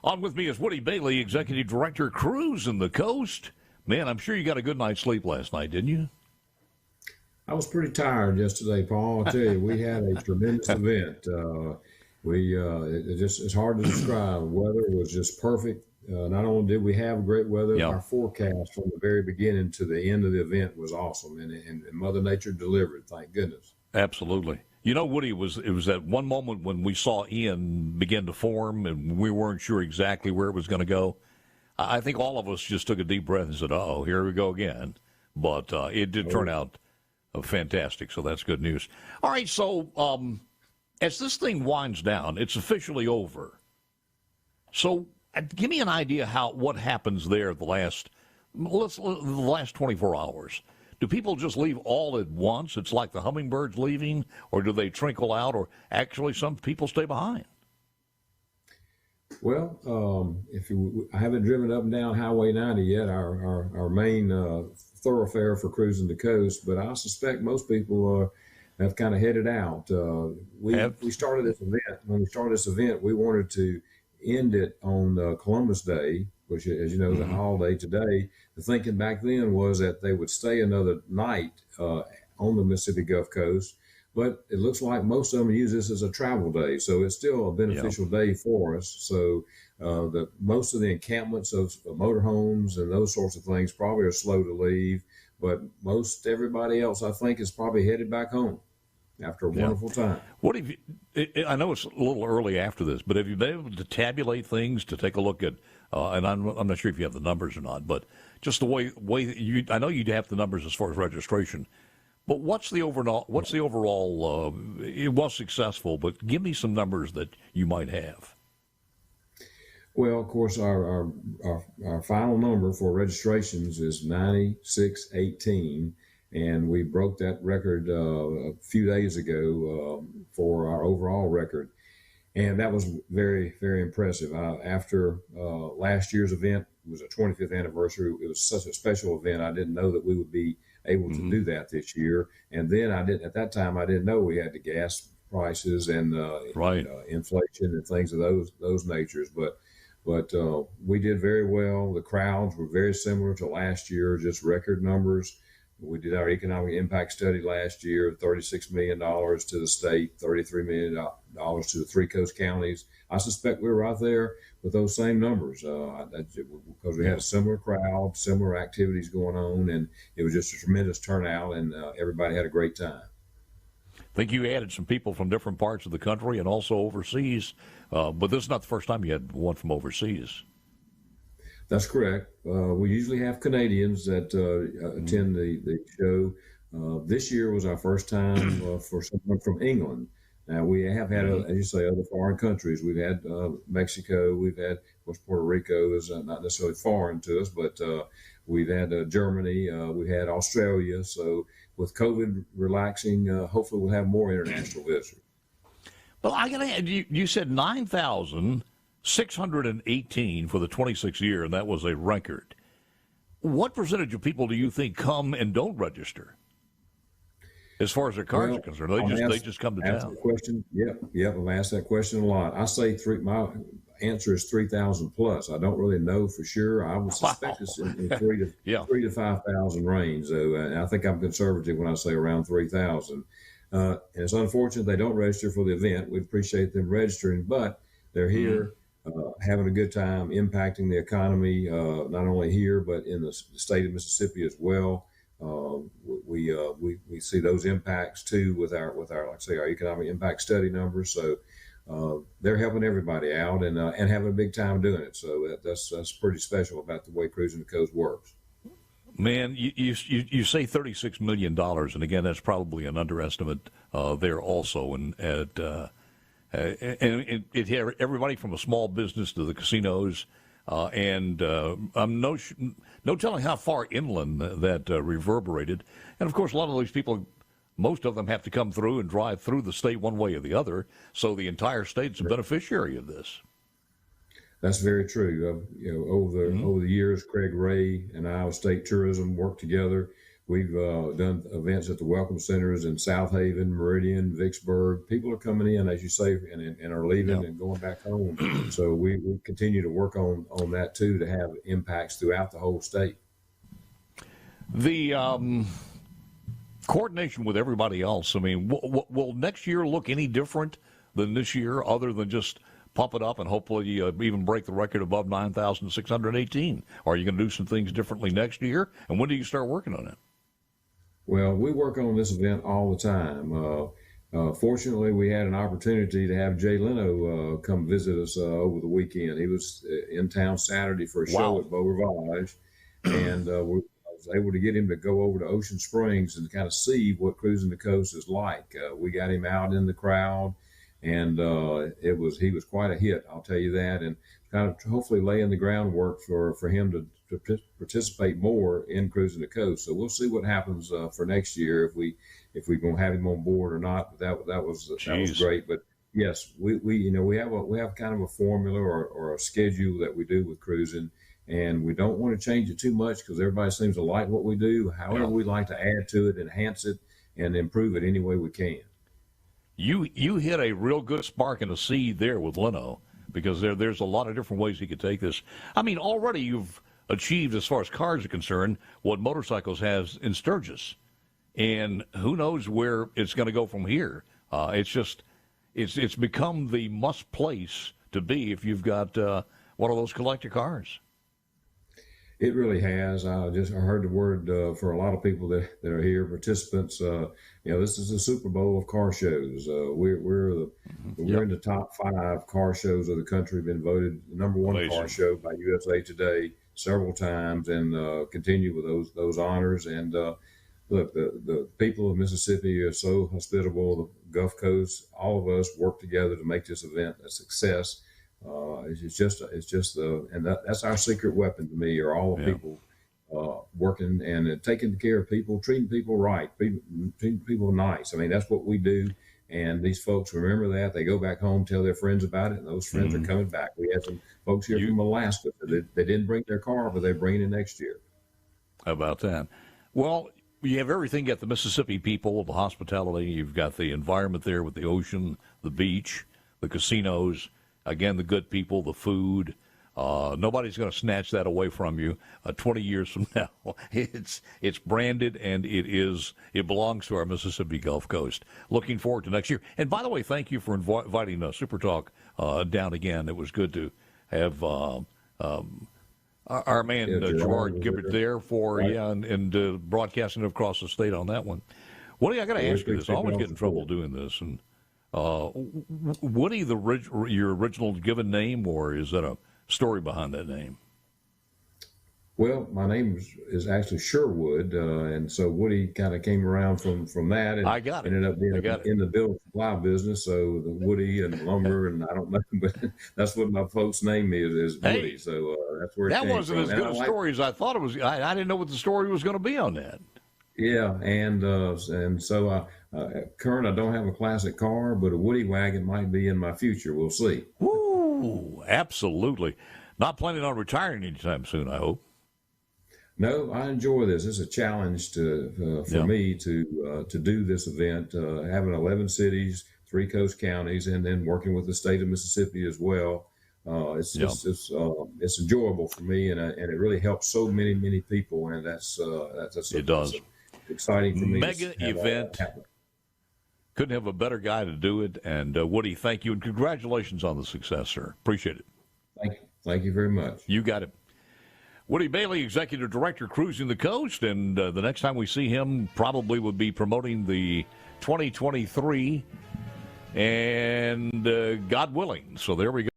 On with me is Woody Bailey, Executive Director, Cruisin The Coast. Man, I'm sure you got a good night's sleep last night, didn't you? I was pretty tired yesterday, Paul. I'll tell you, we had a tremendous event. It's hard to describe. The weather was just perfect. Not only did we have great weather, Yeah, our forecast from the very beginning to the end of the event was awesome, and Mother Nature delivered. Thank goodness. absolutely. You know, Woody, it was that one moment when we saw Ian begin to form and we weren't sure exactly where it was going to go. I think all of us just took a deep breath and said, "Oh, here we go again." But it did turn out fantastic, so that's good news. All right, so as this thing winds down, it's officially over. So give me an idea what happens there the last 24 hours. Do people just leave all at once? It's like the hummingbirds leaving, or do they trickle out, or actually some people stay behind? Well, I haven't driven up and down Highway 90 yet, our main thoroughfare for Cruising the Coast, but I suspect most people have kind of headed out. We started this event. When we started this event, we wanted to end it on Columbus Day, which, as you know, is a holiday today. The thinking back then was that they would stay another night on the Mississippi Gulf Coast, but it looks like most of them use this as a travel day, so it's still a beneficial day for us. So most of the encampments of motorhomes and those sorts of things probably are slow to leave, but most everybody else, I think, is probably headed back home after a wonderful time. What have you? I know it's a little early after this, but have you been able to tabulate things to take a look at? And I'm not sure if you have the numbers or not, but just the way I know you'd have the numbers as far as registration. But what's the overall? It was successful, but give me some numbers that you might have. Well, of course, our final number for registrations is 9618, and we broke that record a few days ago for our overall record, and that was very, very impressive. After last year's event, it was a 25th anniversary. It was such a special event. I didn't know that we would be able to do that this year. And then at that time, I didn't know we had the gas prices and inflation and things of those natures. But we did very well. The crowds were very similar to last year, just record numbers. We did our economic impact study last year, $36 million to the state, $33 million to the three coast counties. I suspect we're right there with those same numbers because we had a similar crowd, similar activities going on, and it was just a tremendous turnout, and everybody had a great time. I think you added some people from different parts of the country and also overseas, but this is not the first time you had one from overseas. That's correct. We usually have Canadians that attend the show. This year was our first time for someone from England. Now, we have had, as you say, other foreign countries. We've had Mexico. We've had, of course, Puerto Rico is not necessarily foreign to us, but we've had Germany. We've had Australia. So with COVID relaxing, hopefully we'll have more international visitors. Well, I got to add, you said 9,618 for the 26th year, and that was a record. What percentage of people do you think come and don't register? As far as their cards are concerned, they just come to town. Question. Yep. I've asked that question a lot. I say my answer is 3,000 plus. I don't really know for sure. I would suspect it's in 3 to 5,000 range, though. And I think I'm conservative when I say around 3,000. And it's unfortunate they don't register for the event. We appreciate them registering, but they're here having a good time, impacting the economy, not only here but in the state of Mississippi as well. We see those impacts too with our like I say our economic impact study numbers. So they're helping everybody out and having a big time doing it. So that's pretty special about the way Cruising the Coast works. Man, you say $36 million, and again, that's probably an underestimate there also. And everybody from a small business to the casinos, and I'm no telling how far inland that reverberated. And of course, a lot of these people, most of them have to come through and drive through the state one way or the other. So the entire state's a beneficiary of this. That's very true. Over the years, Craig Ray and Iowa State Tourism worked together. We've done events at the Welcome Centers in South Haven, Meridian, Vicksburg. People are coming in, as you say, and are leaving and going back home. So we continue to work on that too, to have impacts throughout the whole state. The coordination with everybody else. I mean, will next year look any different than this year, other than just pump it up and hopefully even break the record above 9,618? Or are you going to do some things differently next year? And when do you start working on it? Well, we work on this event all the time. Fortunately, we had an opportunity to have Jay Leno come visit us over the weekend. He was in town Saturday for a show at Beau Rivage, and I was able to get him to go over to Ocean Springs and kind of see what Cruisin the Coast is like. We got him out in the crowd, and he was quite a hit, I'll tell you that, and kind of hopefully laying the groundwork for him to participate more in Cruisin the Coast. So we'll see what happens for next year, if we're going to have him on board or not. But that was great. But yes, we have kind of a formula or a schedule that we do with Cruisin, and we don't want to change it too much because everybody seems to like what we do. However, we like to add to it, enhance it, and improve it any way we can. You hit a real good spark and a seed there with Leno, because there's a lot of different ways he could take this. I mean, already you've achieved, as far as cars are concerned, what motorcycles has in Sturgis, and who knows where it's going to go from here. It's become the must place to be if you've got one of those collector cars. It really has. I heard the word for a lot of people that are here, participants. This is the Super Bowl of car shows. We're in the top 5 car shows of the country. Been voted the number 1 car show by USA Today several times, and continue with those honors. And look, the people of Mississippi are so hospitable. The Gulf Coast, all of us work together to make this event a success. That's our secret weapon to me, are all the people working and taking care of people, treating people right, treating people nice. I mean, that's what we do. And these folks remember that. They go back home, tell their friends about it, and those friends are coming back. We had some folks here from Alaska. They didn't bring their car, but they're bringing it next year. How about that? Well, you have everything. You got the Mississippi people, the hospitality. You've got the environment there with the ocean, the beach, the casinos. Again, the good people, the food. Nobody's going to snatch that away from you 20 years from now. It's branded, and it belongs to our Mississippi Gulf Coast. Looking forward to next year. And by the way, thank you for inviting Super Talk down again. It was good to have our man Gerard Gibbert there for and broadcasting across the state on that one. Woody, I got to ask you this. I always get in trouble doing this. And Woody, your original given name, or is that a story behind that name? Well, my name is actually Sherwood, and so Woody kind of came around from that, and I got it. Ended up being in the building supply business. So the Woody and lumber, and I don't know, but that's what my folks' name is Woody. So that's where it came wasn't from. as good a story as I thought it was. I didn't know what the story was going to be on that. Yeah, and so current, I don't have a classic car, but a Woody wagon might be in my future. We'll see. Ooh, absolutely. Not planning on retiring anytime soon, I hope. No, I enjoy this. It's a challenge for me to do this event, having 11 cities, 3 coast counties, and then working with the state of Mississippi as well. It's enjoyable for me, and it really helps so many people, and that's it does. Exciting for me. Mega event. Couldn't have a better guy to do it. And Woody, thank you, and congratulations on the success, sir. Appreciate it. Thank you very much. You got it. Woody Bailey, Executive Director, Cruisin the Coast, and the next time we see him probably would be promoting the 2023, and God willing. So there we go.